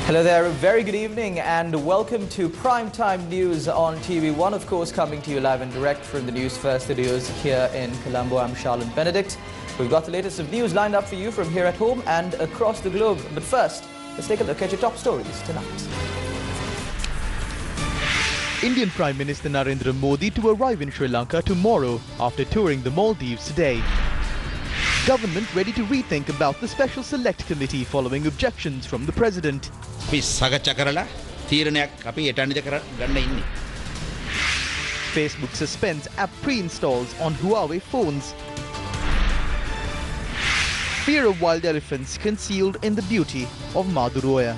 Hello there, a very good evening and welcome to Primetime News on TV1, of course, coming to you live and direct from the Newsfirst studios here in Colombo. I'm Charlotte Benedict. We've got the latest of news lined up for you from here at home and across the globe. But first, let's take a look at your top stories tonight. Indian Prime Minister Narendra Modi to arrive in Sri Lanka tomorrow after touring the Maldives today. Government ready to rethink about the Special Select Committee following objections from the President. Facebook suspends app pre-installs on Huawei phones. Fear of wild elephants concealed in the beauty of Maduroya.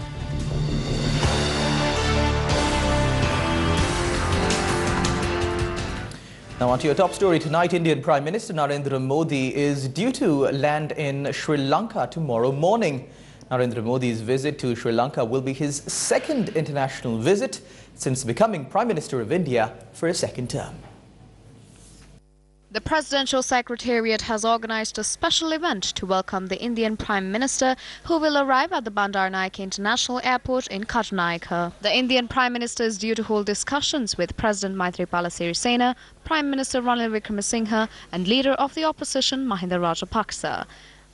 Now on to your top story tonight. Indian Prime Minister Narendra Modi is due to land in Sri Lanka tomorrow morning. Narendra Modi's visit to Sri Lanka will be his second international visit since becoming Prime Minister of India for a second term. The Presidential Secretariat has organised a special event to welcome the Indian Prime Minister, who will arrive at the Bandaranaike International Airport in Katunayake. The Indian Prime Minister is due to hold discussions with President Maithripala, Prime Minister Ranil Wickremesinghe and Leader of the Opposition Mahinda Rajapaksa.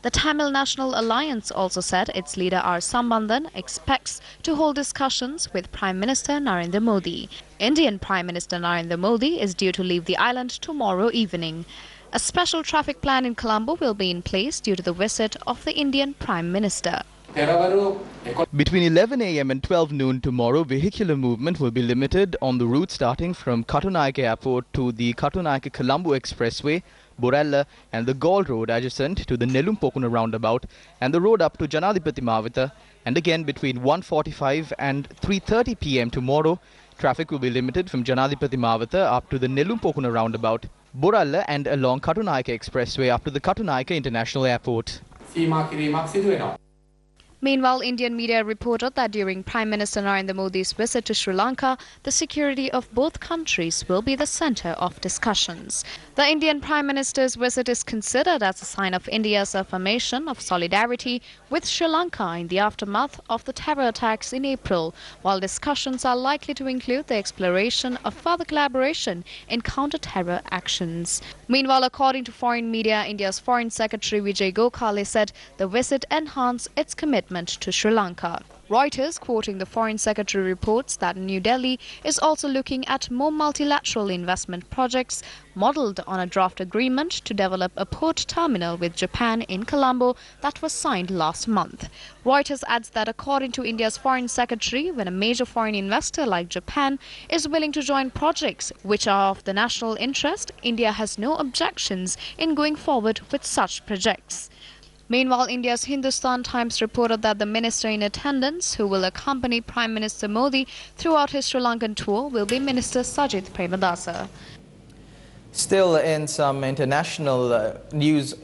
The Tamil National Alliance also said its leader R. Sambandhan expects to hold discussions with Prime Minister Narendra Modi. Indian Prime Minister Narendra Modi is due to leave the island tomorrow evening. A special traffic plan in Colombo will be in place due to the visit of the Indian Prime Minister. Between 11 a.m. and 12 noon tomorrow, vehicular movement will be limited on the route starting from Katunayake Airport to the Katunayake-Colombo Expressway, Borella and the Gaul Road adjacent to the Nelumpokuna roundabout and the road up to Janadipati Mavitha, and again between 1:45 and 3:30 p.m. tomorrow, traffic will be limited from Janadipati Mavitha up to the Nelumpokuna roundabout, Borella and along Katunayake Expressway up to the Katunayake International Airport. Meanwhile, Indian media reported that during Prime Minister Narendra Modi's visit to Sri Lanka, the security of both countries will be the centre of discussions. The Indian Prime Minister's visit is considered as a sign of India's affirmation of solidarity with Sri Lanka in the aftermath of the terror attacks in April, while discussions are likely to include the exploration of further collaboration in counter-terror actions. Meanwhile, according to foreign media, India's Foreign Secretary Vijay Gokhale said the visit enhanced its commitment to Sri Lanka. Reuters, quoting the Foreign Secretary, reports that New Delhi is also looking at more multilateral investment projects modelled on a draft agreement to develop a port terminal with Japan in Colombo that was signed last month. Reuters adds that according to India's Foreign Secretary, when a major foreign investor like Japan is willing to join projects which are of the national interest, India has no objections in going forward with such projects. Meanwhile, India's Hindustan Times reported that the minister in attendance who will accompany Prime Minister Modi throughout his Sri Lankan tour will be Minister Sajith Premadasa. Still in some international news,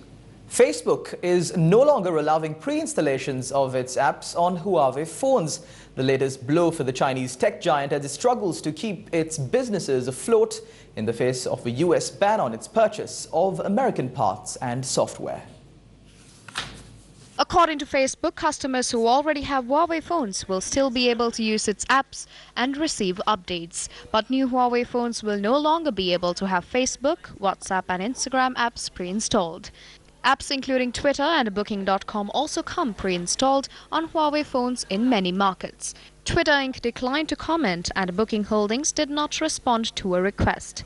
Facebook is no longer allowing pre-installations of its apps on Huawei phones. The latest blow for the Chinese tech giant as it struggles to keep its businesses afloat in the face of a US ban on its purchase of American parts and software. According to Facebook, customers who already have Huawei phones will still be able to use its apps and receive updates. But new Huawei phones will no longer be able to have Facebook, WhatsApp and Instagram apps pre-installed. Apps including Twitter and Booking.com also come pre-installed on Huawei phones in many markets. Twitter Inc. declined to comment and Booking Holdings did not respond to a request.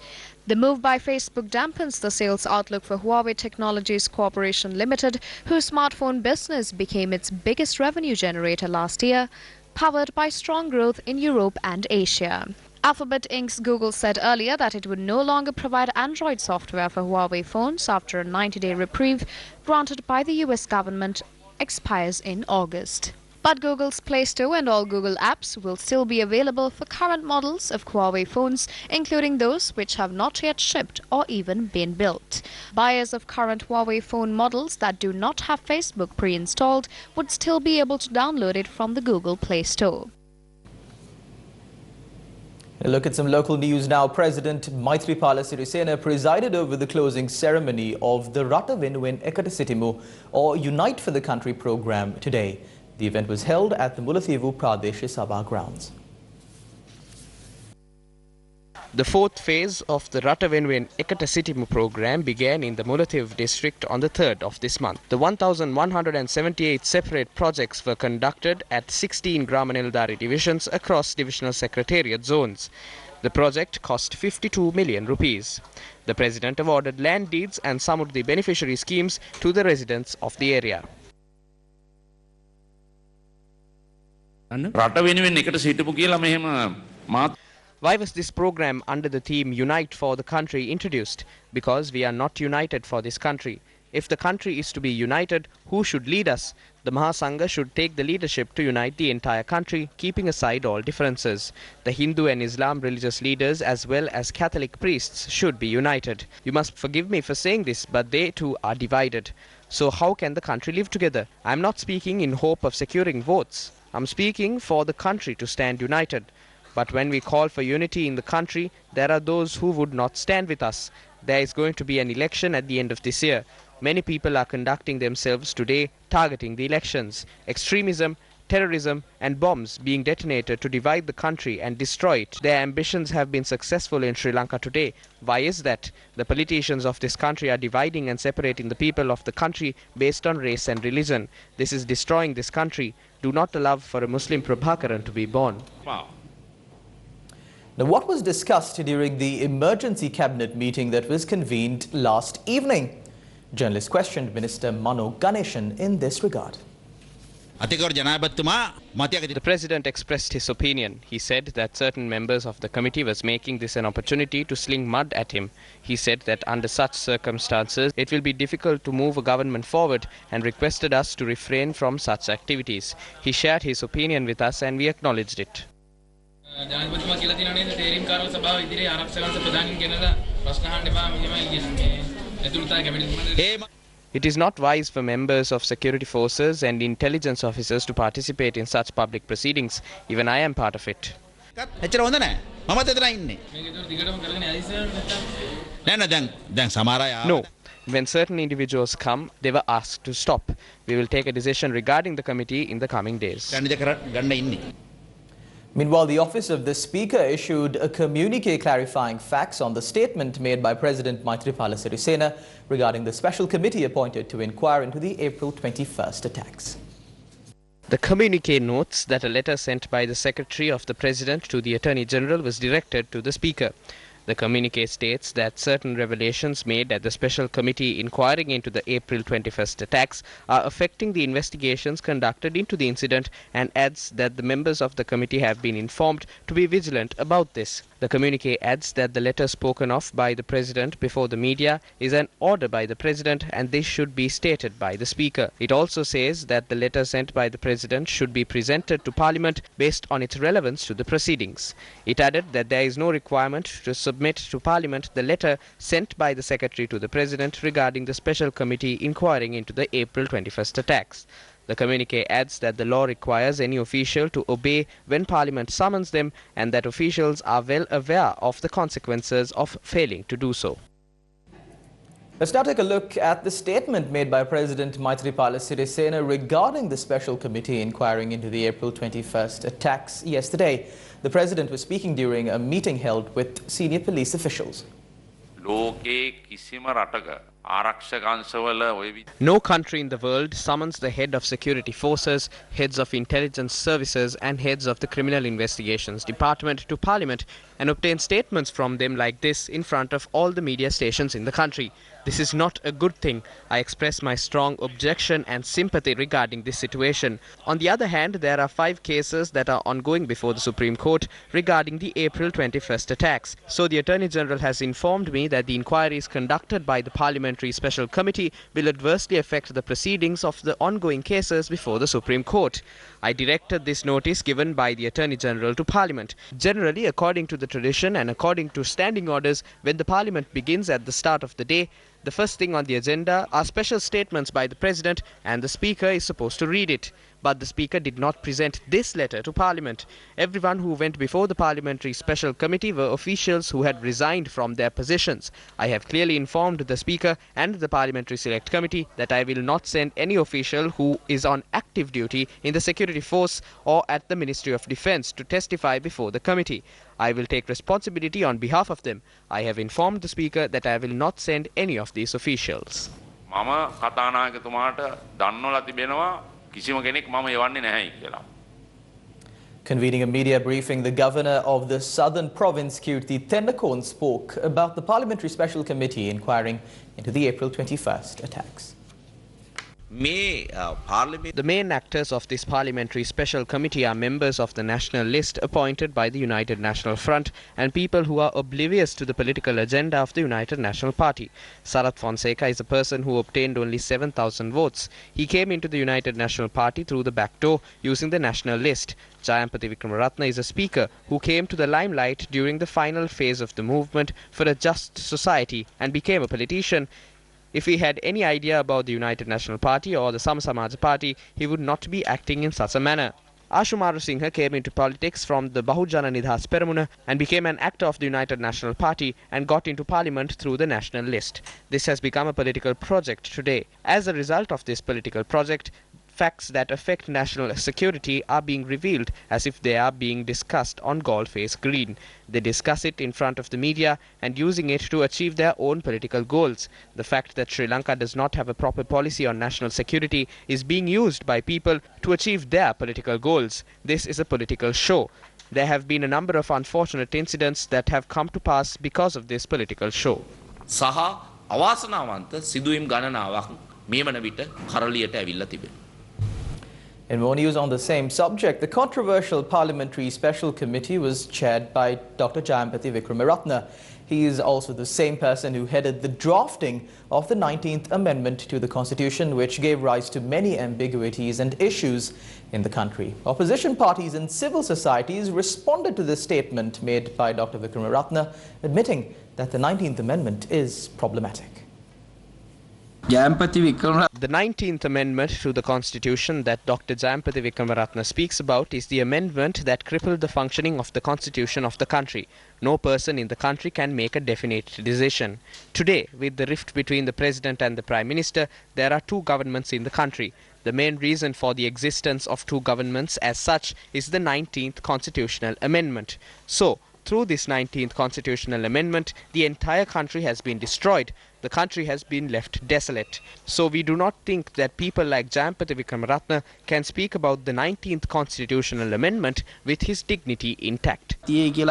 The move by Facebook dampens the sales outlook for Huawei Technologies Corporation Limited, whose smartphone business became its biggest revenue generator last year, powered by strong growth in Europe and Asia. Alphabet Inc.'s Google said earlier that it would no longer provide Android software for Huawei phones after a 90-day reprieve granted by the US government expires in August. But Google's Play Store and all Google apps will still be available for current models of Huawei phones, including those which have not yet shipped or even been built. Buyers of current Huawei phone models that do not have Facebook pre-installed would still be able to download it from the Google Play Store. A look at some local news now. President Maithripala presided over the closing ceremony of the Rata Win-Win Ekata Sitimu or Unite for the Country program today. The event was held at the Mullaitivu Pradesh Sabha grounds. The fourth phase of the Ratavenuwen Ekata Sitimu program began in the Mullaitivu district on the 3rd of this month. The 1,178 separate projects were conducted at 16 Gramanildari divisions across divisional secretariat zones. The project cost 52 million rupees. The President awarded land deeds and some of the beneficiary schemes to the residents of the area. Why was this program under the theme Unite for the Country introduced? Because we are not united for this country. If the country is to be united, who should lead us? The Mahasangha should take the leadership to unite the entire country, keeping aside all differences. The Hindu and Islam religious leaders as well as Catholic priests should be united. You must forgive me for saying this, but they too are divided. So how can the country live together? I am not speaking in hope of securing votes. I am speaking for the country to stand united. But when we call for unity in the country, there are those who would not stand with us. There is going to be an election at the end of this year. Many people are conducting themselves today targeting the elections. Extremism, terrorism and bombs being detonated to divide the country and destroy it. Their ambitions have been successful in Sri Lanka today. Why is that? The politicians of this country are dividing and separating the people of the country based on race and religion. This is destroying this country. Do not allow for a Muslim Prabhakaran to be born. Wow. Now, what was discussed during the emergency cabinet meeting that was convened last evening? Journalists questioned Minister Mano Ganeshan in this regard. The President expressed his opinion. He said that certain members of the committee was making this an opportunity to sling mud at him. He said that under such circumstances, it will be difficult to move a government forward and requested us to refrain from such activities. He shared his opinion with us and we acknowledged it. It is not wise for members of security forces and intelligence officers to participate in such public proceedings. Even I am part of it. No. When certain individuals come, they were asked to stop. We will take a decision regarding the committee in the coming days. Meanwhile, the office of the Speaker issued a communique clarifying facts on the statement made by President Maithripala Sirisena regarding the special committee appointed to inquire into the April 21st attacks. The communique notes that a letter sent by the Secretary of the President to the Attorney General was directed to the Speaker. The communique states that certain revelations made at the special committee inquiring into the April 21st attacks are affecting the investigations conducted into the incident and adds that the members of the committee have been informed to be vigilant about this. The communique adds that the letter spoken of by the President before the media is an order by the President and this should be stated by the Speaker. It also says that the letter sent by the President should be presented to Parliament based on its relevance to the proceedings. It added that there is no requirement to submit to Parliament the letter sent by the Secretary to the President regarding the special committee inquiring into the April 21st attacks. The communique adds that the law requires any official to obey when Parliament summons them and that officials are well aware of the consequences of failing to do so. Let's now take a look at the statement made by President Maithripala Sirisena regarding the special committee inquiring into the April 21st attacks yesterday. The President was speaking during a meeting held with senior police officials. No country in the world summons the head of security forces, heads of intelligence services and heads of the criminal investigations department to Parliament and obtain statements from them like this in front of all the media stations in the country. This is not a good thing. I express my strong objection and sympathy regarding this situation. On the other hand, there are 5 cases that are ongoing before the Supreme Court regarding the April 21st attacks. So the Attorney General has informed me that the inquiries conducted by the Parliamentary Special Committee will adversely affect the proceedings of the ongoing cases before the Supreme Court. I directed this notice given by the Attorney General to Parliament. Generally, according to the tradition and according to standing orders, when the Parliament begins at the start of the day, the first thing on the agenda are special statements by the President and the Speaker is supposed to read it. but the Speaker did not present this letter to Parliament. Everyone who went before the Parliamentary Special Committee were officials who had resigned from their positions. I have clearly informed the Speaker and the Parliamentary Select Committee that I will not send any official who is on active duty in the security force or at the Ministry of Defence to testify before the committee. I will take responsibility on behalf of them. I have informed the Speaker that I will not send any of these officials. මම කතානායකතුමාට දන්වලා තිබෙනවා කිසිම කෙනෙක් මම යවන්නේ නැහැයි කියලා. Convening a media briefing, the governor of the southern province, Kirti Tennakoon, spoke about the Parliamentary Special Committee inquiring into the April 21st attacks. The main actors of this Parliamentary Special Committee are members of the national list appointed by the United National Front and people who are oblivious to the political agenda of the United National Party. Sarath Fonseca is a person who obtained only 7,000 votes. He came into the United National Party through the back door using the national list. Jayampathy Wickramaratne is a speaker who came to the limelight during the final phase of the movement for a just society and became a politician. If he had any idea about the United National Party or the Samsamaj Party, he would not be acting in such a manner. Ashu Marusinghe came into politics from the Bahujana Nidhas Peramuna and became an actor of the United National Party and got into parliament through the national list. This has become a political project today. As a result of this political project, facts that affect national security are being revealed as if they are being discussed on Goldface Green. They discuss it in front of the media and using it to achieve their own political goals. The fact that Sri Lanka does not have a proper policy on national security is being used by people to achieve their political goals. This is a political show. There have been a number of unfortunate incidents that have come to pass because of this political show. සහ අවාසනාවන්ත සිදුවීම් ගණනාවක් මේ වන විට කරලියට ඇවිල්ලා තිබෙනවා. In more news on the same subject, the controversial Parliamentary Special Committee was chaired by Dr. Jayampathy Wickramaratne. He is also the same person who headed the drafting of the 19th Amendment to the Constitution, which gave rise to many ambiguities and issues in the country. Opposition parties and civil societies responded to this statement made by Dr. Wickramaratne, admitting that the 19th Amendment is problematic. The 19th Amendment to the Constitution that Dr. Jayampathy Wickramaratne speaks about is the amendment that crippled the functioning of the Constitution of the country. No person in the country can make a definite decision. Today, with the rift between the President and the Prime Minister, there are two governments in the country. The main reason for the existence of two governments as such is the 19th Constitutional Amendment. So, through this 19th Constitutional Amendment, the entire country has been destroyed. The country has been left desolate. So we do not think that people like Jayampathy Wickramaratne can speak about the 19th Constitutional Amendment with his dignity intact. Jayampathy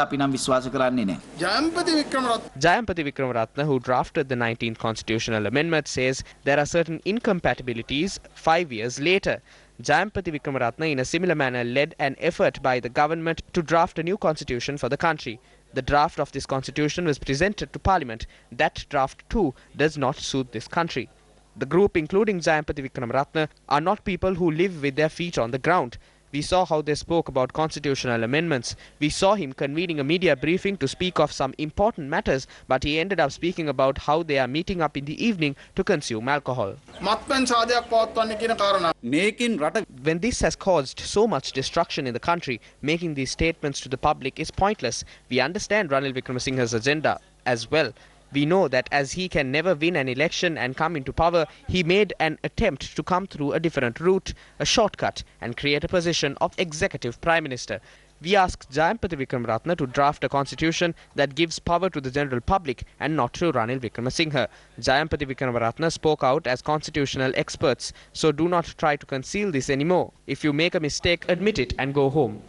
Wickramaratne, who drafted the 19th Constitutional Amendment, says there are certain incompatibilities 5 years later. Jayampathy Wickramaratne in a similar manner led an effort by the government to draft a new constitution for the country. The draft of this constitution was presented to Parliament. That draft too does not suit this country. The group, including Jayampathy Wickramaratne, are not people who live with their feet on the ground. We saw how they spoke about constitutional amendments. We saw him convening a media briefing to speak of some important matters, but he ended up speaking about how they are meeting up in the evening to consume alcohol. When this has caused so much destruction in the country, making these statements to the public is pointless. We understand Ranil Wickremesinghe's agenda as well. We know that as he can never win an election and come into power, he made an attempt to come through a different route, a shortcut, and create a position of executive prime minister. We asked Jayampathy Wickramaratne to draft a constitution that gives power to the general public and not to Ranil Wickremesinghe. Jayampathy Wickramaratne spoke out as constitutional experts, so do not try to conceal this anymore. If you make a mistake, admit it and go home.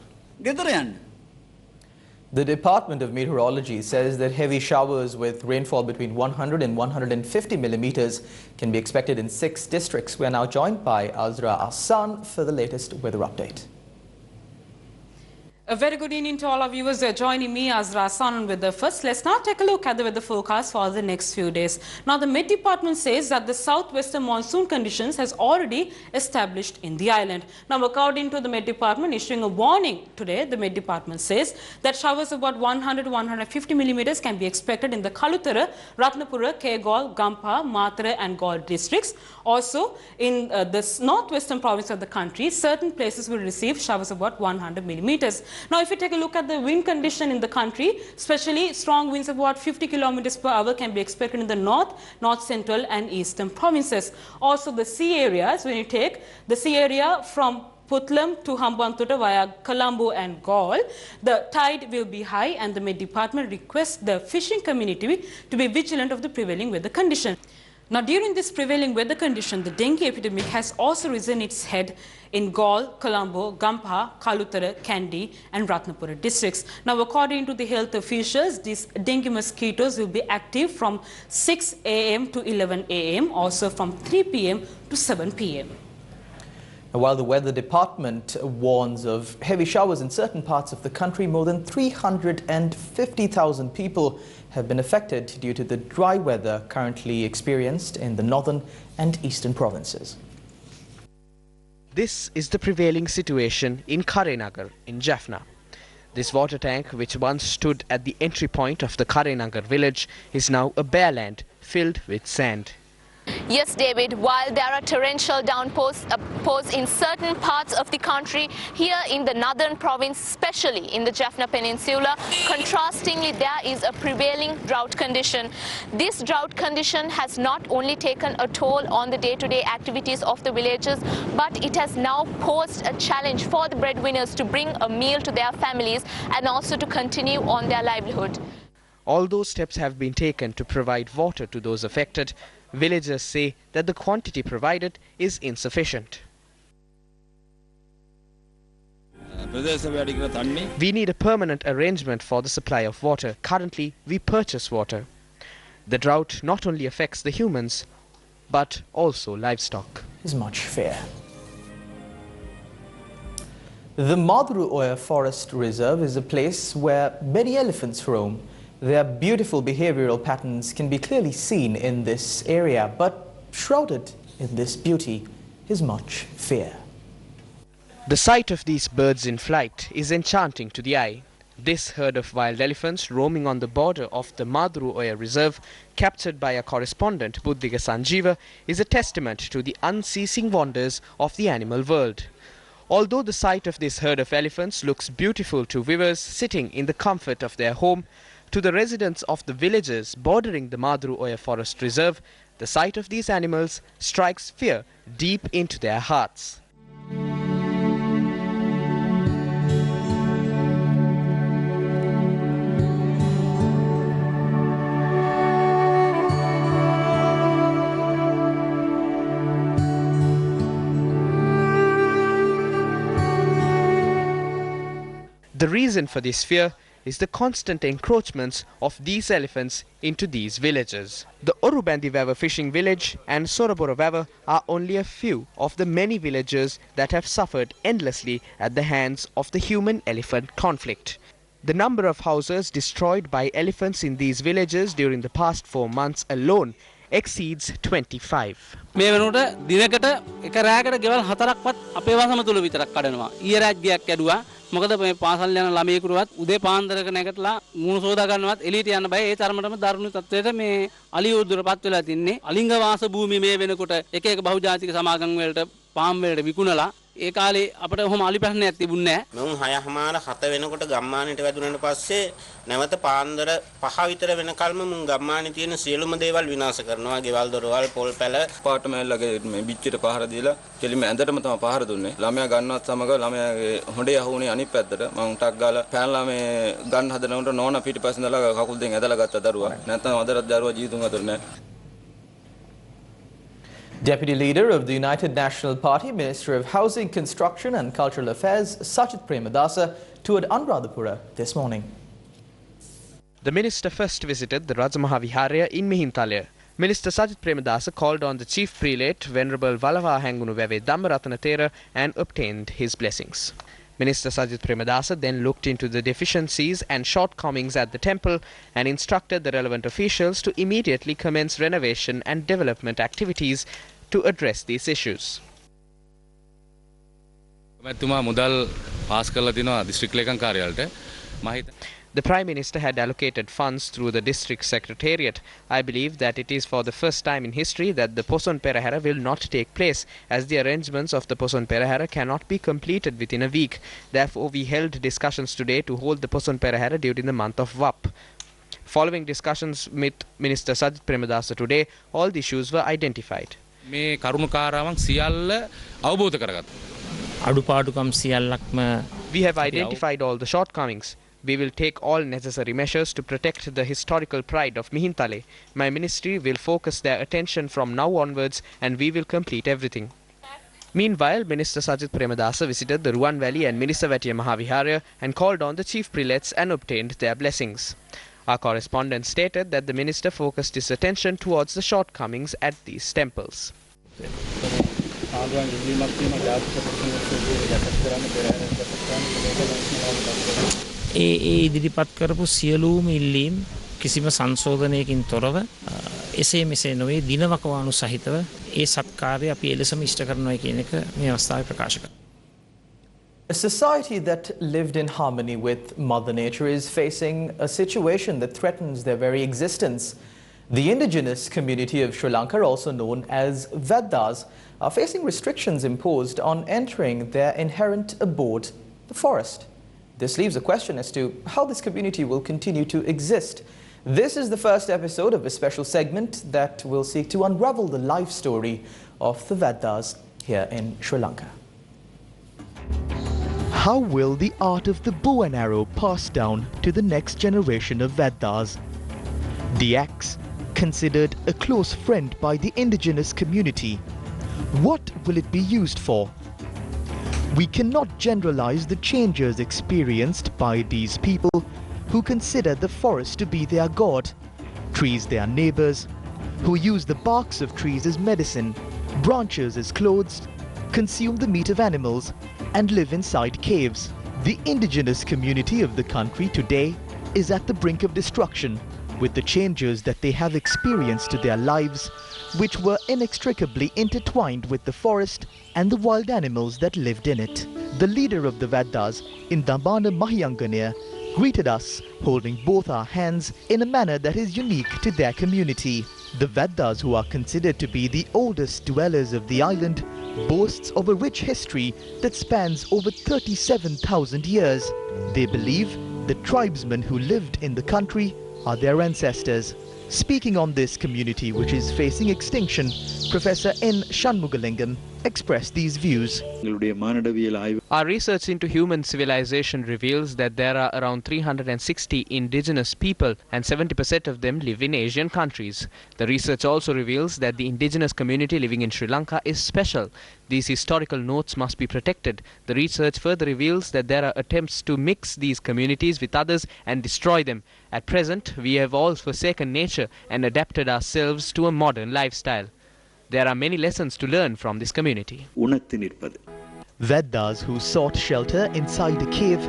The Department of Meteorology says that heavy showers with rainfall between 100 and 150 millimeters can be expected in 6 districts. We are now joined by Azra Ahsan for the latest weather update. A very good evening to all our viewers. They're joining me as Rasan with the first. Let's now take a look at the weather forecast for the next few days. Now, the Met Department says that the southwestern monsoon conditions has already established in the island. Now, according to the Met Department issuing a warning today, the Met Department says that showers of about 100-150 millimeters can be expected in the Kalutara, Ratnapura, Kegol, Gampa, Mathura and Gaul districts. Also, in the northwestern province of the country, certain places will receive showers of about 100 millimeters. Now, if you take a look at the wind condition in the country, especially strong winds of about 50 kilometers per hour can be expected in the north, north central and eastern provinces. Also, the sea areas, when you take the sea area from Putlam to Hambantota via Colombo and Gaul, the tide will be high and the Met Department requests the fishing community to be vigilant of the prevailing weather condition. Now, during this prevailing weather condition, the dengue epidemic has also risen its head in Gaul, Colombo, Gampa, Kalutara, Kandy and Ratnapura districts. Now, according to the health officials, these dengue mosquitoes will be active from 6 a.m. to 11 a.m., also from 3 p.m. to 7 p.m. While the Weather Department warns of heavy showers in certain parts of the country, more than 350,000 people have been affected due to the dry weather currently experienced in the northern and eastern provinces. This is the prevailing situation in Karenagar in Jaffna. This water tank, which once stood at the entry point of the Karenagar village, is now a bare land filled with sand. Yes, David, while there are torrential downpours in certain parts of the country, here in the northern province, especially in the Jaffna Peninsula, contrastingly there is a prevailing drought condition. This drought condition has not only taken a toll on the day-to-day activities of the villagers, but it has now posed a challenge for the breadwinners to bring a meal to their families and also to continue on their livelihood. Although steps have been taken to provide water to those affected, villagers say that the quantity provided is insufficient. We need a permanent arrangement for the supply of water. Currently, we purchase water. The drought not only affects the humans, but also livestock. Is much fear. The Mahavihara Forest Reserve is a place where many elephants roam. Their beautiful behavioral patterns can be clearly seen in this area, but shrouded in this beauty is much fear. The sight of these birds in flight is enchanting to the eye. This herd of wild elephants roaming on the border of the Mahavihara Reserve, captured by our correspondent Buddhiga Sanjeeva, is a testament to the unceasing wonders of the animal world. Although the sight of this herd of elephants looks beautiful to viewers sitting in the comfort of their home, to the residents of the villages bordering the Mahavihara Forest Reserve, the sight of these animals strikes fear deep into their hearts. The reason for this fear is the constant encroachments of these elephants into these villages. The Orubandivawa fishing village and Soraborawawa are only a few of the many villages that have suffered endlessly at the hands of the human-elephant conflict. The number of houses destroyed by elephants in these villages during the past 4 months alone exceeds 25. මේ වෙනකොට දිනකට එක රැයකට ගෙවල් 4ක්වත් අපේ වසම තුල විතරක් කඩනවා. ඊය රාජ්‍යයක් ඇදුවා. මොකද මේ පාසල් යන ළමයෙකුටවත් උදේ පාන්දරක නැගටලා මූණ සෝදා ගන්නවත් එළියට යන්න බෑ. ඒ තරමටම දරුණු තත්ත්වයට මේ අලියෝදුරපත් වෙලා තින්නේ. අලිංග වාස භූමිය මේ වෙනකොට එක එක බහුජාතික සමාගම් වලට පාම් වලට විකුණලා ඒ කාලේ අපිට ඔහොම අලි ප්‍රශ්නයක් තිබුණේ නැහැ. මම 6:00 7 වෙනකොට ගම්මානෙට වැදුනට පස්සේ නැවත පාන්දර 5 විතර වෙනකල්ම මුන් ගම්මානේ තියෙන සියලුම දේවල් විනාශ කරනවා. ගෙවල් දොරවල් පොල් පැල පාර්ට්මේන්ට්ලගේ මේ පිටිට පහර දීලා කෙලිම ඇඳටම තමයි පහර දුන්නේ. ළමයා ගන්නවත් සමග ළමයාගේ හොඬේ අහුුනේ අනිත් පැත්තට. මම ටක් ගාලා පැනලා මේ ගන්න හදනකොට නෝනා පිටිපස්සෙන් දාලා කකුල් දෙකෙන් ඇදලා ගත්ත දරුවා. නැත්නම් අදට දරුවා ජීවිතුන් අතර නැහැ. Deputy Leader of the United National Party, Minister of Housing, Construction and Cultural Affairs, Sachit Premadasa, toured Anuradhapura this morning. The minister first visited the Rajamahavihara in Mihintala. Minister Sachit Premadasa called on the Chief Prelate, Venerable Valava Hangunu Veve Dhammaratana Thera, and obtained his blessings. Minister Sajith Premadasa then looked into the deficiencies and shortcomings at the temple and instructed the relevant officials to immediately commence renovation and development activities to address these issues. The Prime Minister had allocated funds through the district secretariat. I believe that it is for the first time in history that the Poson Perahera will not take place, as the arrangements of the Poson Perahera cannot be completed within a week. Therefore, we held discussions today to hold the Poson Perahera during the month of Vap. Following discussions with Minister Sajith Premadasa today, all the issues were identified. We have identified all the shortcomings. We will take all necessary measures to protect the historical pride of Mihintale. My ministry will focus their attention from now onwards and we will complete everything. Meanwhile, Minister Sajith Premadasa visited the Ruan Valley and Minisawatiya Mahavihara and called on the chief prelates and obtained their blessings. Our correspondent stated that the minister focused his attention towards the shortcomings at these temples. ඉදිරිපත් කරපු සියලුම ඉල්ලීම් කිසිම සංශෝධනයකින් තොරව එසේ මෙසේ නොවේ දිනවකවානු සහිතව ඒ සත්කාරය අපි එලෙසම ඉෂ්ට කරනවා කියන එක මේ අවස්ථාවේ ප්‍රකාශ කරනවා. A society that lived in harmony with Mother Nature is facing a situation that threatens their very existence. The indigenous community of Sri Lanka, also known as Vedas, are facing restrictions imposed on entering their inherent abode, the forest. This leaves a question as to how this community will continue to exist. This is the first episode of a special segment that will seek to unravel the life story of the Vedas here in Sri Lanka. How will the art of the bow and arrow pass down to the next generation of Vedas? The axe, considered a close friend by the indigenous community, what will it be used for? We cannot generalize the changes experienced by these people who consider the forest to be their god, trees their neighbors, who use the barks of trees as medicine, branches as clothes, consume the meat of animals, and live inside caves. The indigenous community of the country today is at the brink of destruction, with the changes that they have experienced to their lives, which were inextricably intertwined with the forest and the wild animals that lived in it. The leader of the Vedas, Indambana Mahiyanganaya, greeted us, holding both our hands in a manner that is unique to their community. The Vedas, who are considered to be the oldest dwellers of the island, boasts of a rich history that spans over 37,000 years. They believe the tribesmen who lived in the country are their ancestors. Speaking on this community which is facing extinction, Professor N. Shanmugalingam expressed these views. Our research into human civilization reveals that there are around 360 indigenous people and 70% of them live in Asian countries. The research also reveals that the indigenous community living in Sri Lanka is special. These historical notes must be protected. The research further reveals that there are attempts to mix these communities with others and destroy them. At present, we have all forsaken nature and adapted ourselves to a modern lifestyle. There are many lessons to learn from this community. Vedas who sought shelter inside a cave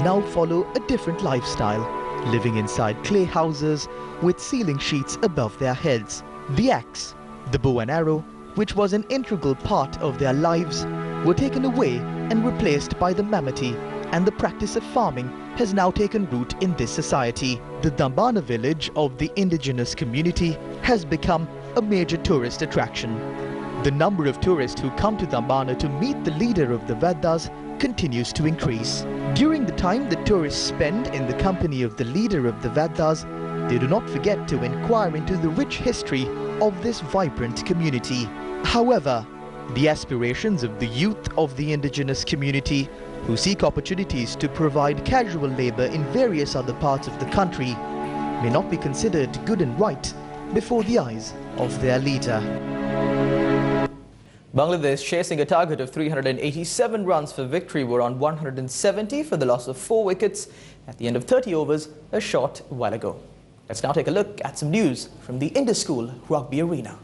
now follow a different lifestyle, living inside clay houses with ceiling sheets above their heads. The axe, the bow and arrow, which was an integral part of their lives, were taken away and replaced by the mamati, and the practice of farming has now taken root in this society. The Dambana village of the indigenous community has become a major tourist attraction. The number of tourists who come to Dambana to meet the leader of the Vedas continues to increase. During the time the tourists spend in the company of the leader of the Vedas, they do not forget to inquire into the rich history of this vibrant community. However, the aspirations of the youth of the indigenous community, who seek opportunities to provide casual labor in various other parts of the country, may not be considered good and right before the eyes of their leader. Bangladesh, chasing a target of 387 runs for victory, were on 170 for the loss of 4 wickets at the end of 30 overs a short while ago. Let's now take a look at some news from the Indus School Rugby Arena.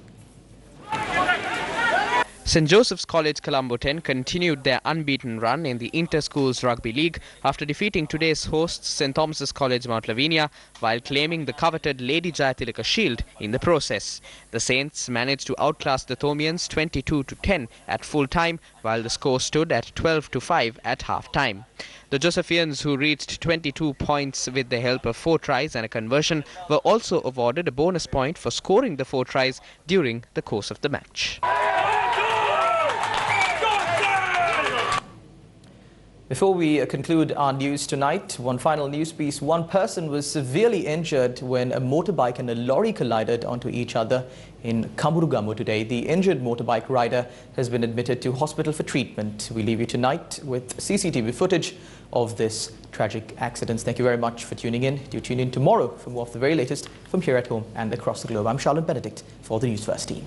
St. Joseph's College Colombo 10 continued their unbeaten run in the Inter-Schools Rugby League after defeating today's hosts St. Thomas's College Mount Lavinia while claiming the coveted Lady Jayatilaka Shield in the process. The Saints managed to outclass the Thomians 22-10 at full time while the score stood at 12-5 at half time. The Josephians, who reached 22 points with the help of 4 tries and a conversion, were also awarded a bonus point for scoring the 4 tries during the course of the match. Before we conclude our news tonight, one final news piece. One person was severely injured when a motorbike and a lorry collided onto each other in Kamburugamu today. The injured motorbike rider has been admitted to hospital for treatment. We leave you tonight with CCTV footage of this tragic accident. Thank you very much for tuning in. Do tune in tomorrow for more of the very latest from here at home and across the globe. I'm Charlotte Benedict for the Newsfirst team.